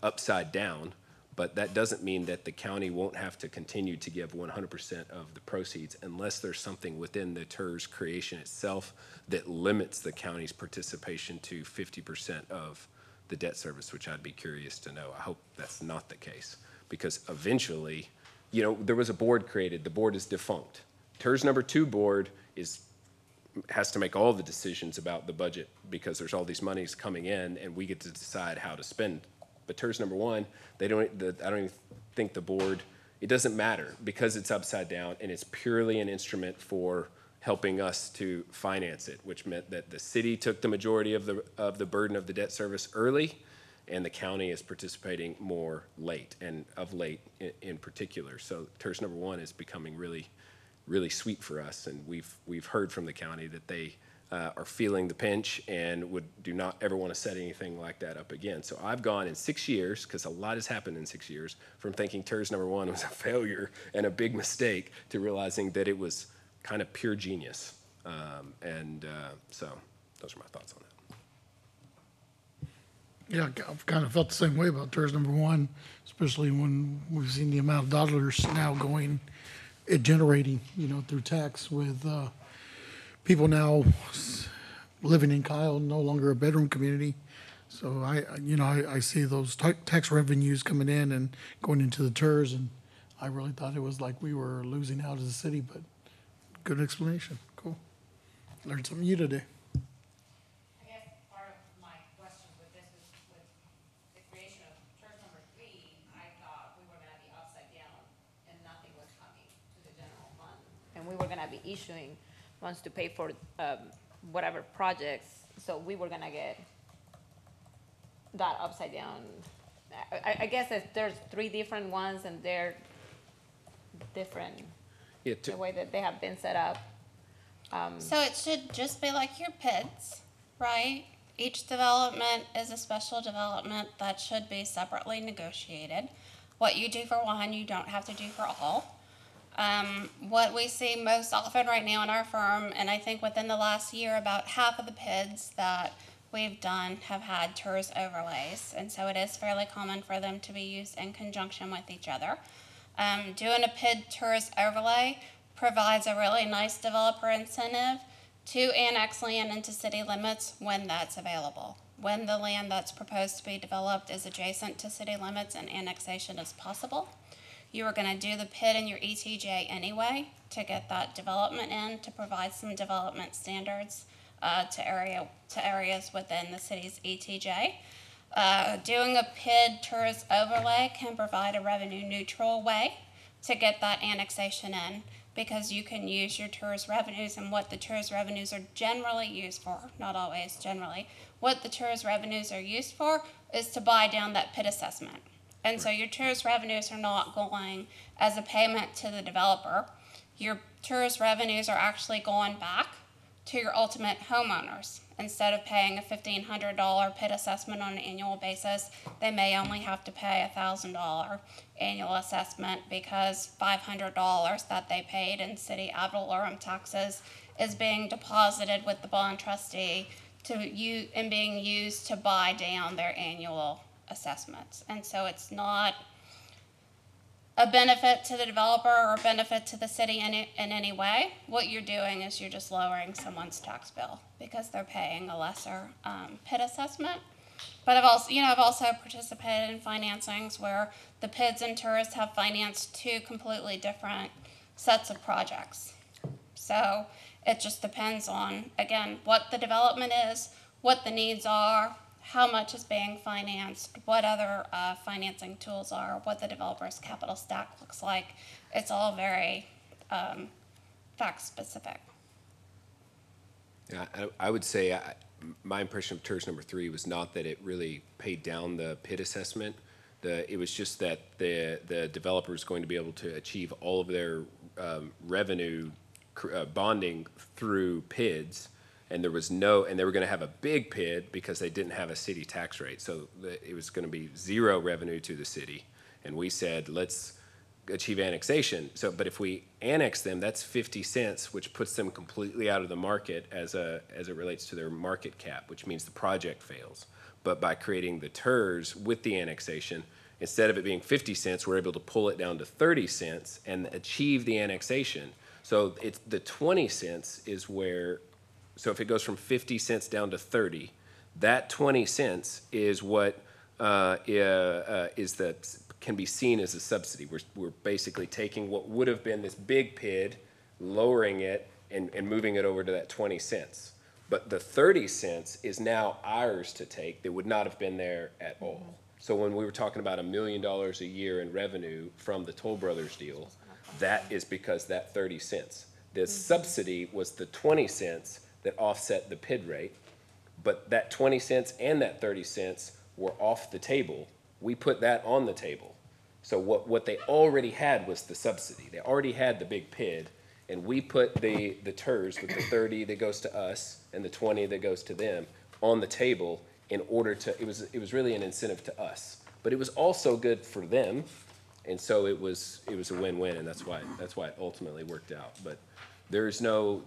upside down, but that doesn't mean that the county won't have to continue to give 100% of the proceeds unless there's something within the TERS creation itself that limits the county's participation to 50% of the debt service, which I'd be curious to know. I hope that's not the case. Because eventually, there was a board created. The board is defunct. TERS number 2 board has to make all the decisions about the budget because there's all these monies coming in, and we get to decide how to spend. But TERS number 1, I don't even think the board. It doesn't matter because it's upside down, and it's purely an instrument for helping us to finance it, which meant that the city took the majority of the burden of the debt service early. And the county is participating more late, and of late in particular. So TERS number 1 is becoming really, really sweet for us, and we've heard from the county that they are feeling the pinch and do not ever want to set anything like that up again. So I've gone in 6 years, because a lot has happened in 6 years, from thinking TERS number 1 was a failure and a big mistake to realizing that it was kind of pure genius. So those are my thoughts on that.
Yeah, I've kind of felt the same way about TERS number 1, especially when we've seen the amount of dollars now generating, through tax with people now living in Kyle, no longer a bedroom community. So I see those tax revenues coming in and going into the TERS, and I really thought it was like we were losing out as a city, but good explanation. Cool. Learned something new today.
We were gonna be issuing funds to pay for whatever projects, so we were gonna get that upside down. I guess there's 3 different ones, and they're different, the way that they have been set up.
So it should just be like your PIDs, right? Each development is a special development that should be separately negotiated. What you do for one, you don't have to do for all. What we see most often right now in our firm, and I think within the last year, about half of the PIDs that we've done have had TERS overlays, and so it is fairly common for them to be used in conjunction with each other. Doing a PID TERS overlay provides a really nice developer incentive to annex land into city limits when that's available. When the land that's proposed to be developed is adjacent to city limits and annexation is possible. You are going to do the PID in your ETJ anyway to get that development in, to provide some development standards to areas within the city's ETJ. Doing a PID tourist overlay can provide a revenue neutral way to get that annexation in, because you can use your tourist revenues, and what the tourist revenues are generally used for, not always, generally, what the tourist revenues are used for is to buy down that PID assessment. And so your tourist revenues are not going as a payment to the developer. Your tourist revenues are actually going back to your ultimate homeowners. Instead of paying a $1,500 PID assessment on an annual basis, they may only have to pay a $1,000 annual assessment, because $500 that they paid in city ad valorem taxes is being deposited with the bond trustee and being used to buy down their annual assessments. And so it's not a benefit to the developer or a benefit to the city in any way. What you're doing is you're just lowering someone's tax bill because they're paying a lesser PID assessment. But I've also participated in financings where the PIDs and tourists have financed two completely different sets of projects. So it just depends on, again, what the development is, what the needs are, how much is being financed, what other financing tools are, what the developer's capital stack looks like. It's all very fact specific.
Yeah, I would say my impression of TERS number 3 was not that it really paid down the PID assessment. It was just that the developer is going to be able to achieve all of their revenue bonding through PIDs. And they were going to have a big PID because they didn't have a city tax rate. So it was going to be zero revenue to the city. And we said, let's achieve annexation. But if we annex them, that's 50 cents, which puts them completely out of the market as it relates to their market cap, which means the project fails. But by creating the TERS with the annexation, instead of it being 50 cents, we're able to pull it down to 30 cents and achieve the annexation. So it's the 20 cents is where. So if it goes from 50 cents down to 30, that 20 cents is what can be seen as a subsidy. We're basically taking what would have been this big PID, lowering it, and moving it over to that 20 cents. But the 30 cents is now ours to take that would not have been there at all. So when we were talking about $1 million a year in revenue from the Toll Brothers deal, that is because that 30 cents. The subsidy was the 20 cents that offset the PID rate, but that 20 cents and that 30 cents were off the table. We put that on the table. So what they already had was the subsidy. They already had the big PID, and we put the TERS with the 30 that goes to us and the 20 that goes to them on the table in order to, it was really an incentive to us, but it was also good for them. And so it was a win-win, and that's why it ultimately worked out. But there's no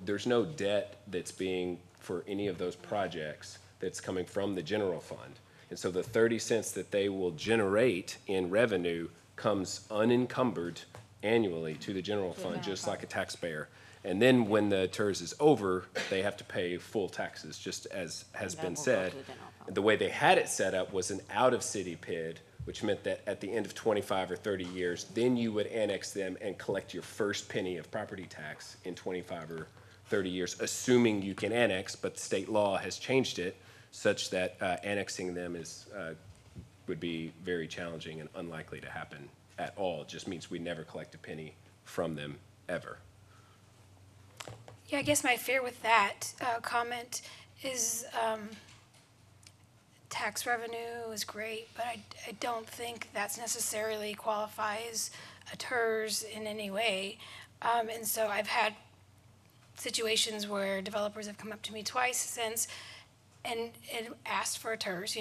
debt that's being for any of those projects that's coming from the general fund. And so the 30 cents that they will generate in revenue comes unencumbered annually to the general fund, just like a taxpayer. And then when the TERS is over, they have to pay full taxes, just as has been said. The way they had it set up was an out-of-city PID, which meant that at the end of 25 or 30 years, then you would annex them and collect your first penny of property tax in 25 or 30 years, assuming you can annex, but state law has changed it such that annexing them would be very challenging and unlikely to happen at all. It just means we never collect a penny from them ever.
Yeah, I guess my fear with that comment is tax revenue is great, but I don't think that's necessarily qualifies a TERS in any way. And so I've had situations where developers have come up to me twice since and asked for a TERS,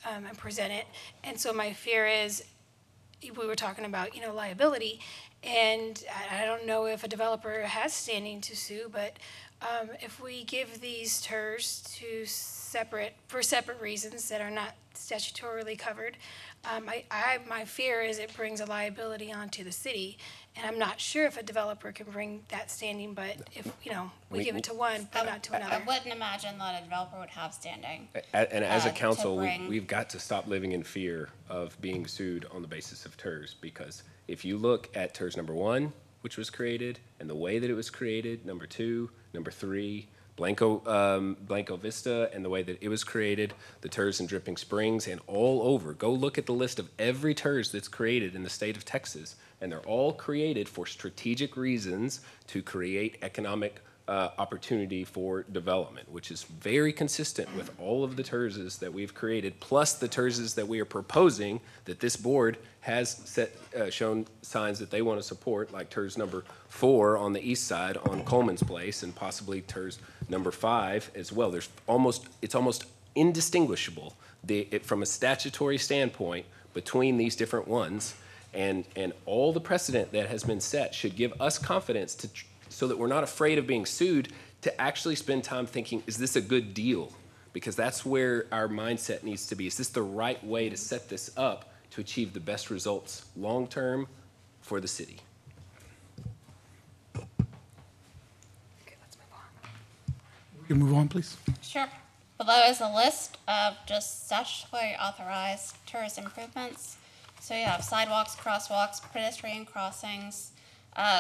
and present it. And so my fear is, we were talking about, liability, and I don't know if a developer has standing to sue, but if we give these TERS for separate reasons that are not statutorily covered. My fear is it brings a liability onto the city, and I'm not sure if a developer can bring that standing, but if, we give it to one, but not to
I
another.
wouldn't imagine that a developer would have standing.
And as a
to
council,
bring-
we've got to stop living in fear of being sued on the basis of TERS, because if you look at TERS number 1, which was created, and the way that it was created, number 2, number 3, Blanco Vista, and the way that it was created, the TERS in Dripping Springs, and all over. Go look at the list of every TERS that's created in the state of Texas, and they're all created for strategic reasons to create economic opportunity for development, which is very consistent with all of the TERSs that we've created, plus the TERSs that we are proposing that this board has shown signs that they want to support, like TERS number 4 on the east side on Coleman's Place, and possibly TERS number 5 as well. It's almost indistinguishable from a statutory standpoint between these different ones, and all the precedent that has been set should give us confidence so that we're not afraid of being sued, to actually spend time thinking, is this a good deal? Because that's where our mindset needs to be. Is this the right way to set this up to achieve the best results long-term for the city?
Okay, let's move on.
We can move on, please.
Sure. Below is a list of just statutorily authorized tourist improvements. So you have sidewalks, crosswalks, pedestrian crossings,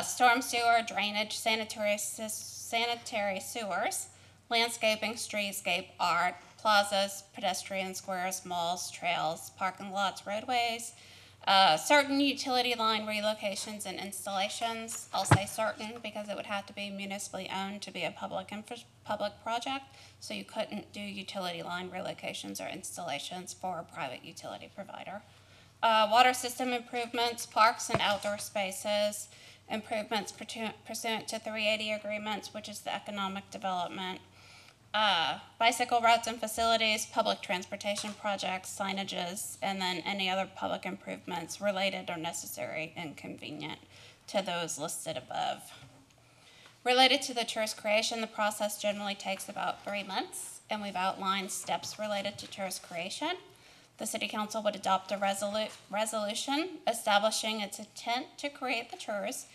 storm sewer, drainage, sanitary sewers, landscaping, streetscape, art, plazas, pedestrian squares, malls, trails, parking lots, roadways, certain utility line relocations and installations. I'll say certain because it would have to be municipally owned to be a public project, so you couldn't do utility line relocations or installations for a private utility provider. Water system improvements, parks and outdoor spaces, improvements pursuant to 380 agreements, which is the economic development, bicycle routes and facilities, public transportation projects, signages, and then any other public improvements related or necessary and convenient to those listed above. Related to the tourist creation, the process generally takes about 3 months, and we've outlined steps related to tourist creation. The City Council would adopt a resolution establishing its intent to create the tours,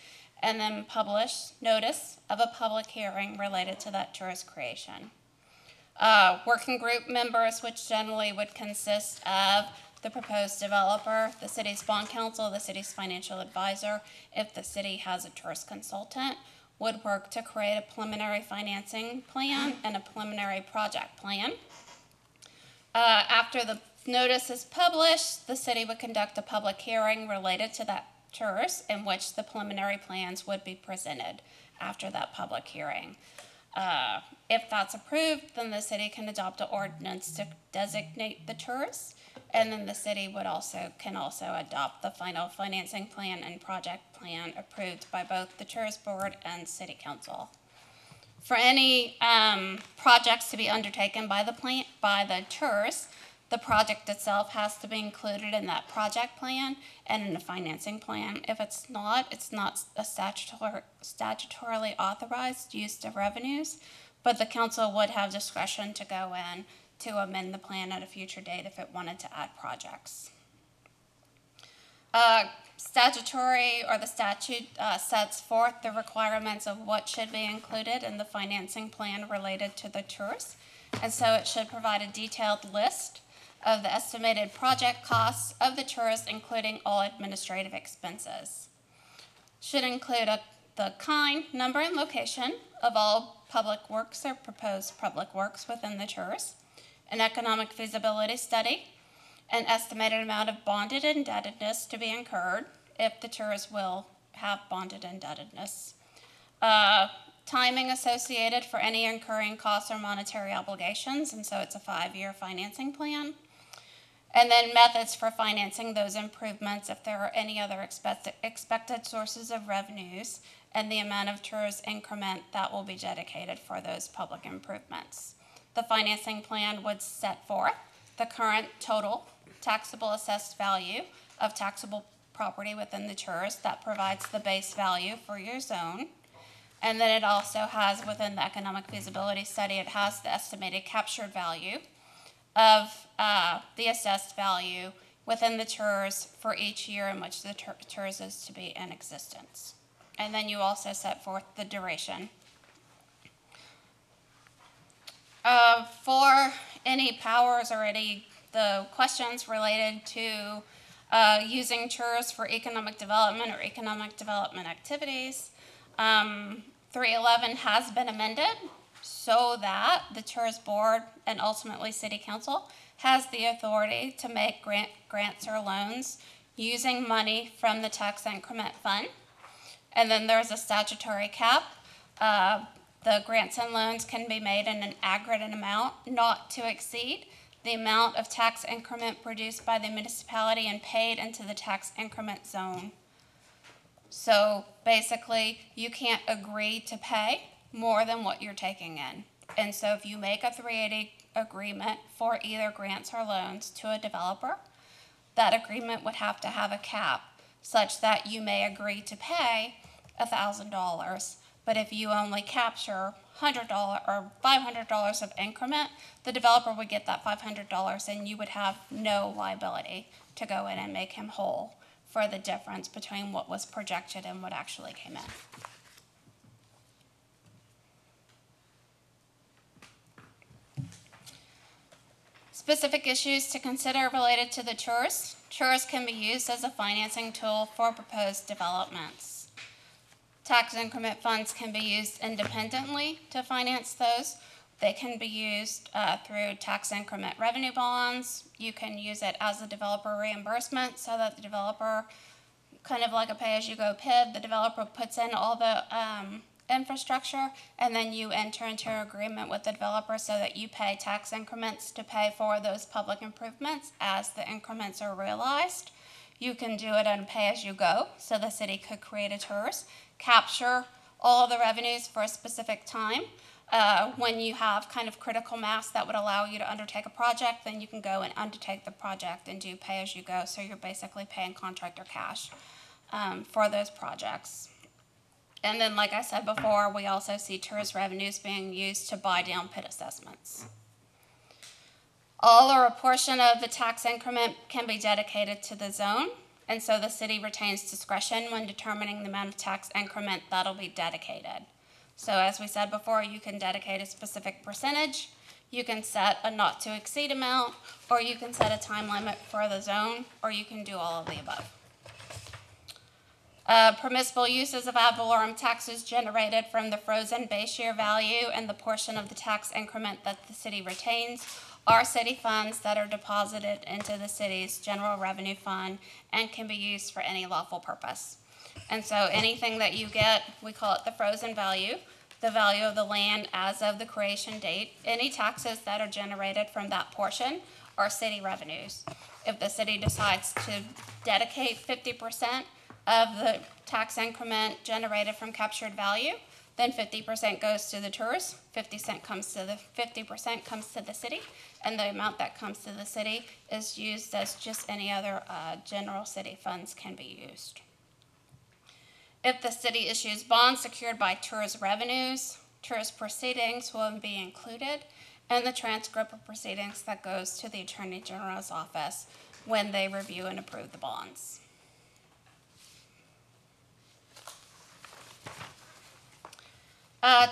and then publish notice of a public hearing related to that tourist creation. Working group members, which generally would consist of the proposed developer, the city's bond counsel, the city's financial advisor, if the city has a tourist consultant, would work to create a preliminary financing plan and a preliminary project plan. After the notice is published, the city would conduct a public hearing related to that tours in which the preliminary plans would be presented after that public hearing. If that's approved, then the city can adopt an ordinance to designate the tours, and then the city can also adopt the final financing plan and project plan approved by both the tours board and city council. For any projects to be undertaken by the tours, the project itself has to be included in that project plan and in the financing plan. If it's not a statutorily authorized use of revenues, but the council would have discretion to go in to amend the plan at a future date if it wanted to add projects. Statutory or the statute sets forth the requirements of what should be included in the financing plan related to the tours. And so it should provide a detailed list of the estimated project costs of the tours, including all administrative expenses. Should include the kind, number, and location of all public works or proposed public works within the tours, an economic feasibility study, an estimated amount of bonded indebtedness to be incurred if the tours will have bonded indebtedness, timing associated for any incurring costs or monetary obligations, and so it's a 5-year financing plan. And then methods for financing those improvements if there are any other expected sources of revenues, and the amount of tours increment that will be dedicated for those public improvements. The financing plan would set forth the current total taxable assessed value of taxable property within the tours that provides the base value for your zone. And then it also has, within the economic feasibility study, it has the estimated captured value of the assessed value within the TERS for each year in which the TERS is to be in existence. And then you also set forth the duration. For any powers or the questions related to using TERS for economic development or economic development activities, 311 has been amended so that the TERS board and ultimately city council has the authority to make grants or loans using money from the tax increment fund. And then there's a statutory cap. The grants and loans can be made in an aggregate amount not to exceed the amount of tax increment produced by the municipality and paid into the tax increment zone. So basically, you can't agree to pay more than what you're taking in. And so if you make a 380 agreement for either grants or loans to a developer, that agreement would have to have a cap such that you may agree to pay $1,000. But if you only capture $100 or $500 of increment, the developer would get that $500 and you would have no liability to go in and make him whole for the difference between what was projected and what actually came in. Specific issues to consider related to the TERS. TERS can be used as a financing tool for proposed developments. Tax increment funds can be used independently to finance those. They can be used through tax increment revenue bonds. You can use it as a developer reimbursement so that the developer, kind of like a pay-as-you-go PID, the developer puts in all the infrastructure, and then you enter into an agreement with the developer so that you pay tax increments to pay for those public improvements as the increments are realized. You can do it on pay-as-you-go, so the city could create a TERS, capture all of the revenues for a specific time. When you have kind of critical mass that would allow you to undertake a project, then you can go and undertake the project and do pay-as-you-go, so you're basically paying contractor cash for those projects. And then, like I said before, we also see TERS revenues being used to buy down PID assessments. All or a portion of the tax increment can be dedicated to the zone, and so the city retains discretion when determining the amount of tax increment that'll be dedicated. So as we said before, you can dedicate a specific percentage, you can set a not to exceed amount, or you can set a time limit for the zone, or you can do all of the above. Permissible uses of ad valorem taxes generated from the frozen base year value and the portion of the tax increment that the city retains are city funds that are deposited into the city's general revenue fund and can be used for any lawful purpose. And so anything that you get, we call it the frozen value, the value of the land as of the creation date. Any taxes that are generated from that portion are city revenues. If the city decides to dedicate 50% of the tax increment generated from captured value, then 50% goes to the TERS, 50% comes to the city, and the amount that comes to the city is used as just any other general city funds can be used. If the city issues bonds secured by TERS revenues, TERS proceedings will be included in the transcript of proceedings that goes to the Attorney General's office when they review and approve the bonds.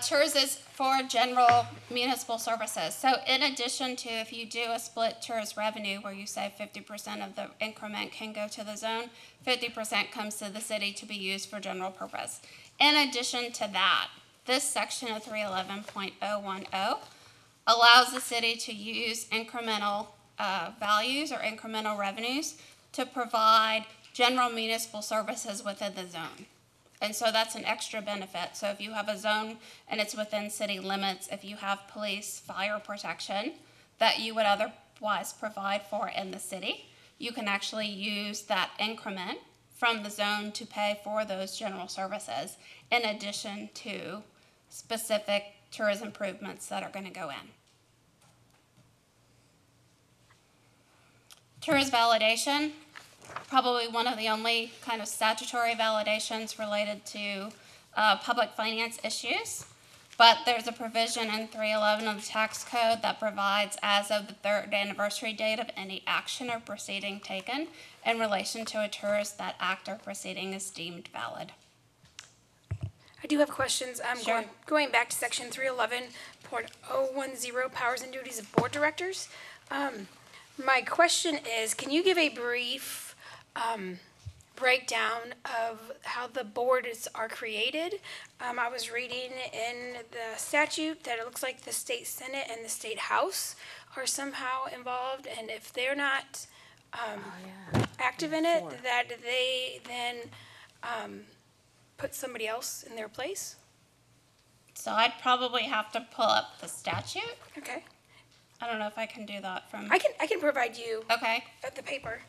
TERS is for general municipal services. So in addition to if you do a split TERS revenue where you say 50% of the increment can go to the zone, 50% comes to the city to be used for general purpose. In addition to that, this section of 311.010 allows the city to use incremental values or incremental revenues to provide general municipal services within the zone. And so that's an extra benefit. So if you have a zone and it's within city limits, if you have police, fire protection that you would otherwise provide for in the city, you can actually use that increment from the zone to pay for those general services in addition to specific TERS improvements that are going to go in. TERS validation. Probably one of the only kind of statutory validations related to public finance issues. But there's a provision in 311 of the tax code that provides as of the third anniversary date of any action or proceeding taken in relation to a tourist, that act or proceeding is deemed valid.
I do have questions.
Sure.
Going back to section 311.010, powers and duties of board directors. My question is, can you give a brief breakdown of how the boards are created? I was reading in the statute that it looks like the state senate and the state house are somehow involved, and if they're not active in it, that they then put somebody else in their place?
So I'd probably have to pull up the statute.
Okay.
I don't know if I can do that from,
I can provide you
okay.
the paper.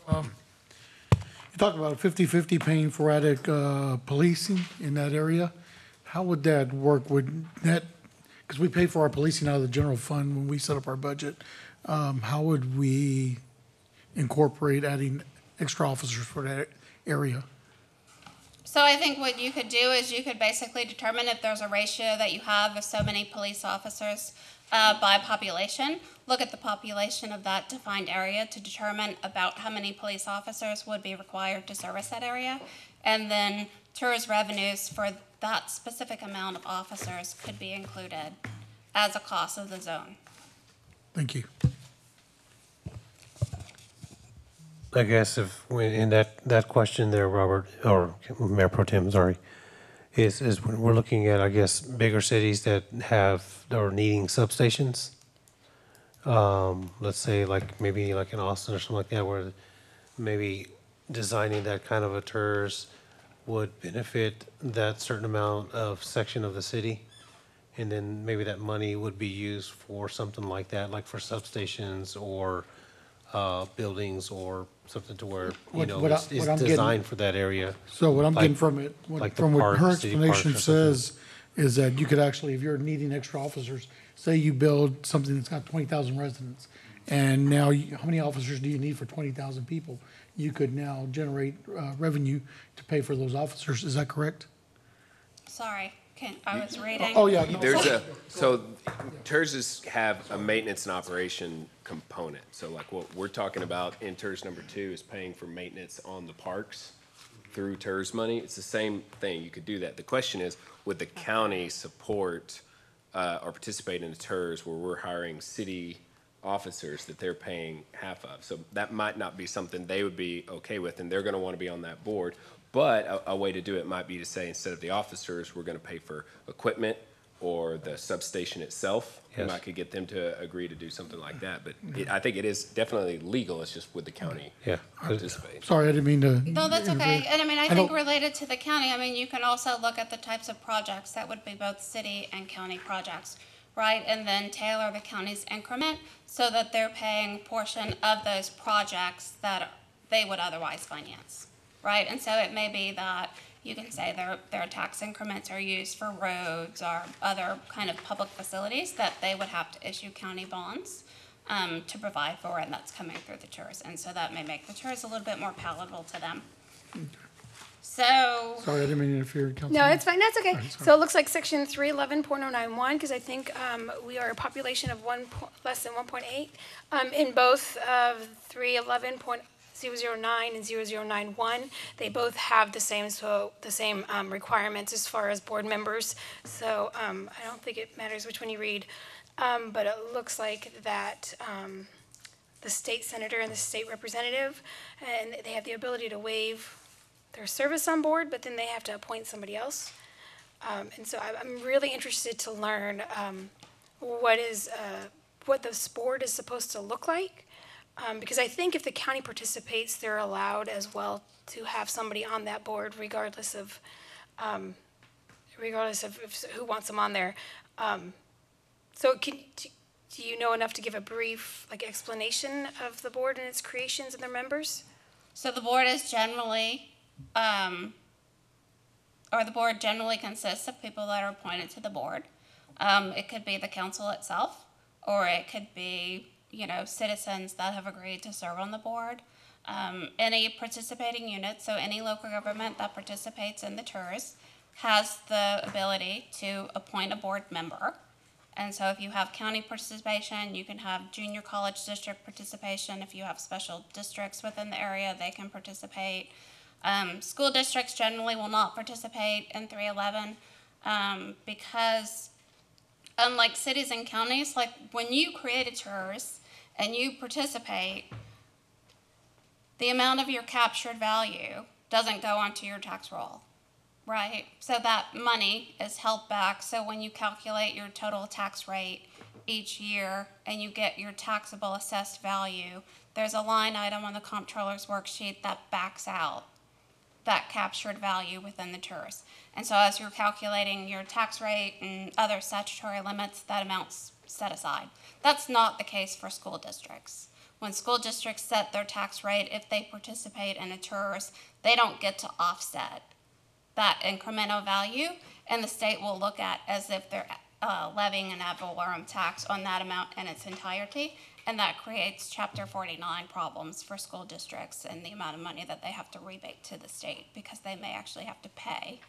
You talk about a 50/50 paying for attic policing in that area. How would that work? Would that, because we pay for our policing out of the general fund when we set up our budget, how would we incorporate adding extra officers for that area?
So I think what you could do is you could basically determine if there's a ratio that you have of so many police officers by population. Look at the population of that defined area to determine about how many police officers would be required to service that area. And then TERS revenues for that specific amount of officers could be included as a cost of the zone.
Thank you.
I guess if, in that question there, Robert, or Mayor Pro Tem, sorry, is when we're looking at, I guess, bigger cities that have, or needing substations. Let's say like, maybe like in Austin or something like that, where maybe designing that kind of a TERS would benefit that certain amount of section of the city. And then maybe that money would be used for something like that, like for substations or buildings or something to where,
What
it's
I'm getting-
designed for that area.
So what I'm getting
Like-
from it,
like the
from what
park,
her
city parks
explanation
or something.
says, is that you could actually, if you're needing extra officers, say you build something that's got 20,000 residents, and now how many officers do you need for 20,000 people? You could now generate revenue to pay for those officers. Is that correct?
Sorry, I was reading.
Oh, yeah. no,
So TERSs have a maintenance and operation component. So like what we're talking about in TERS number 2 is paying for maintenance on the parks through TERS money. It's the same thing. You could do that. The question is, would the county support or participate in a TERS where we're hiring city officers that they're paying half of? So that might not be something they would be okay with, and they're going to want to be on that board. But a way to do it might be to say, instead of the officers, we're going to pay for equipment or the substation itself.
Yes.
I could get them to agree to do something like that. But I think it is definitely legal. It's just would the county
Yeah.
participate?
Sorry, I didn't mean to.
No, that's okay. And I mean, I
I
think
don't-
related to the county, I mean, you can also look at the types of projects that would be both city and county projects, right? And then tailor the county's increment so that they're paying portion of those projects that they would otherwise finance, right? And so it may be that you can say their tax increments are used for roads or other kind of public facilities that they would have to issue county bonds to provide for, and that's coming through the TERS. And so that may make the TERS a little bit more palatable to them. So,
Sorry, I didn't mean to interfere, Councilman.
No, it's fine, that's okay.
Alright, sorry.
So it looks like section 311.091, because I think we are a population of less than 1.8. In both of 311.009 and 0091, they both have the same requirements as far as board members. So I don't think it matters which one you read. But it looks like that the state senator and the state representative, and they have the ability to waive their service on board, but then they have to appoint somebody else. And so I'm really interested to learn what this board is supposed to look like. Because I think if the county participates, they're allowed as well to have somebody on that board, regardless of who wants them on there. So do you know enough to give a brief explanation of the board and its creations and their members?
so the board is generally, the board generally consists of people that are appointed to the board. It could be the council itself, or it could be, citizens that have agreed to serve on the board. Any participating unit, so any local government that participates in the TERS, has the ability to appoint a board member. And so if you have county participation, you can have junior college district participation. If you have special districts within the area, they can participate. School districts generally will not participate in 311 because unlike cities and counties, like when you create a TERS and you participate, the amount of your captured value doesn't go onto your tax roll, right? So that money is held back. So when you calculate your total tax rate each year and you get your taxable assessed value, there's a line item on the comptroller's worksheet that backs out that captured value within the TERS. And so as you're calculating your tax rate and other statutory limits, that amount's set aside. That's not the case for school districts. When school districts set their tax rate, if they participate in a TERS, they don't get to offset that incremental value, and the state will look at as if they're levying an ad valorem tax on that amount in its entirety, and that creates Chapter 49 problems for school districts and the amount of money that they have to rebate to the state, because they may actually have to pay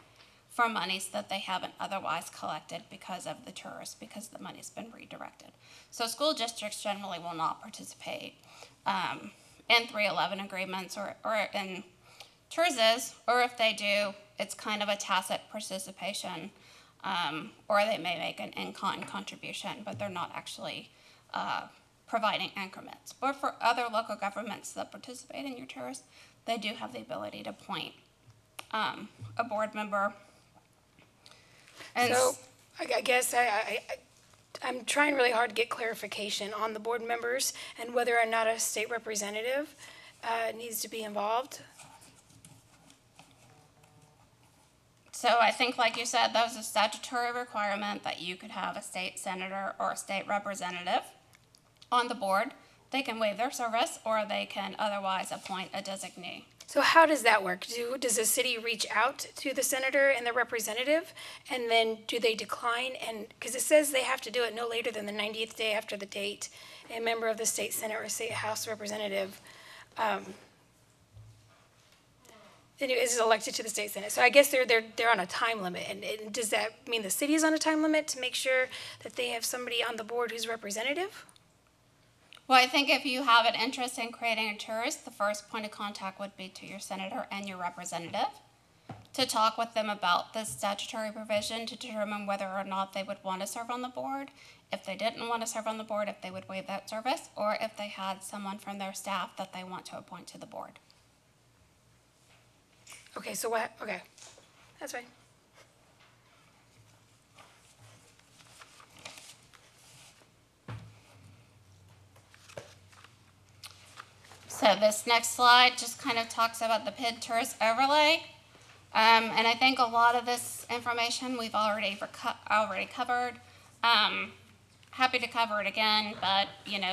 for monies that they haven't otherwise collected because of the TERS, because the money's been redirected. So school districts generally will not participate in 311 agreements or in TERSs, or if they do, it's kind of a tacit participation, or they may make an in-kind contribution, but they're not actually providing increments. But for other local governments that participate in your TERS, they do have the ability to appoint a board member. And
So I guess I'm trying really hard to get clarification on the board members and whether or not a state representative needs to be involved.
so I think, like you said, that was a statutory requirement that you could have a state senator or a state representative on the board. They can waive their service, or they can otherwise appoint a designee.
So how does that work? Does the city reach out to the senator and the representative, and then do they decline? And because it says they have to do it no later than the 90th day after the date, a member of the state senate or state house representative is elected to the state senate. So I guess they're on a time limit. And does that mean the city is on a time limit to make sure that they have somebody on the board who's representative?
Well, I think if you have an interest in creating a TERS, the first point of contact would be to your senator and your representative to talk with them about this statutory provision to determine whether or not they would want to serve on the board. If they didn't want to serve on the board, if they would waive that service, or if they had someone from their staff that they want to appoint to the board.
Okay, so what, okay, that's fine.
So this next slide just kind of talks about the PID TERS overlay. And I think a lot of this information we've already covered. Happy to cover it again, but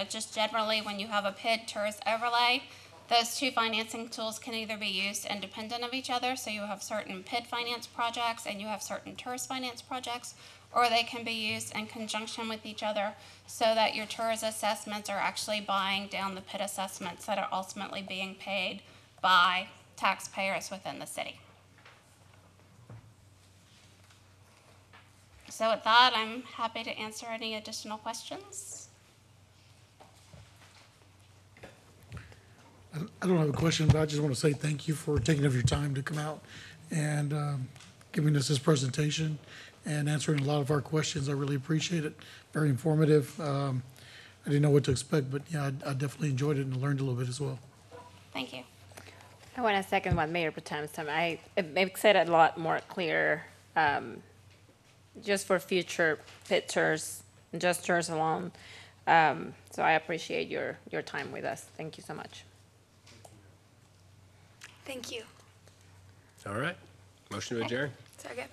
just generally when you have a PID TERS overlay, those two financing tools can either be used independent of each other, so you have certain PID finance projects and you have certain TERS finance projects, or they can be used in conjunction with each other so that your TERS assessments are actually buying down the PID assessments that are ultimately being paid by taxpayers within the city. So with that, I'm happy to answer any additional questions.
I don't have a question, but I just want to say thank you for taking of your time to come out and giving us this presentation and answering a lot of our questions. I really appreciate it. Very informative. I didn't know what to expect, but yeah, I definitely enjoyed it and learned a little bit as well.
Thank you.
I want to second what Mayor Potem said. It makes it a lot more clear, just for future pictures, just TERS alone. So I appreciate your time with us. Thank you so much.
Thank you.
All right. Motion to adjourn.
Second.